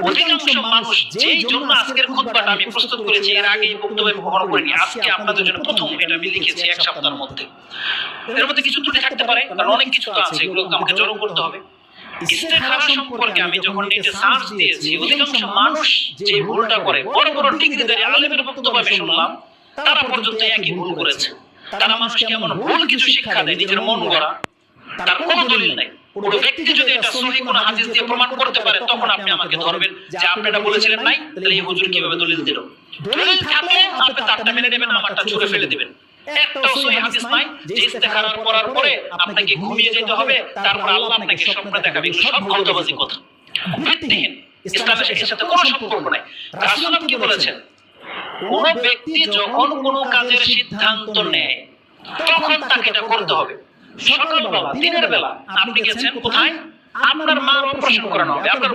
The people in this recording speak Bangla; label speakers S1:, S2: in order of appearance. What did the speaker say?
S1: অধিকাংশ মানুষ যেই জন্য আজকের খুতবাটা আমি প্রস্তুত করেছি, এর আগে এই বক্তব্য আমি কখনো করিনি, আজকে আপনাদের জন্য প্রথম এটা আমি লিখেছি এক সপ্তাহের মধ্যে। এর মধ্যে কিছু ত্রুটি থাকতে পারে, কারণ অনেক কিছু তো আছে, এগুলো আমাকে জড়ো করতে হবে। ইস্তেখারা সম্পর্কে আমি যখন নেটে সার্চ দিয়েছি, অধিকাংশ মানুষ যে ভুলটা করে, বড় বড় ডিগ্রিধারী আলেমের বক্তব্য আমি শুনলাম, তারা পর্যন্ত একই ভুল করেছে। তারা মানুষকে এমন ভুল কিছু শিক্ষা দেয়, নিজের মন গড়া, তার কোনো দলিল নাই। কোনো ব্যক্তি যদি এটা সহিহ কোনো হাদিস দিয়ে প্রমাণ করতে পারে, তখন আপনি আমাকে ধরবেন যে আপনি এটা বলেছিলেন নাই, তাহলে এই হুজুর কিভাবে দলিল দিল? দলিল থাকলে আপনি তারটা মেনে নেবেন, আমারটা ছুঁড়ে ফেলে দিবেন। একটাও সহিহ হাদিস নাই যে ইস্তেখারা করার পরে আপনাকে ঘুমিয়ে যেতে হবে, তারপর আল্লাহ আপনাকে স্বপ্ন দেখাবে। এগুলো সব গলতবাজি কথা, ভিত্তিহীন, ইসলামের এর সাথে কোনো সম্পর্ক নাই। রাসূল কি বলেছেন? কোন ব্যক্তি যখন কোনো কাজের সিদ্ধান্ত নেয়, তখন তাকে এটা করতে হবে। সকালবেলা, দিনের বেলা আপনি গেছেন কোথায়? আপনার মার অপারেশন করানো হবে, আপনার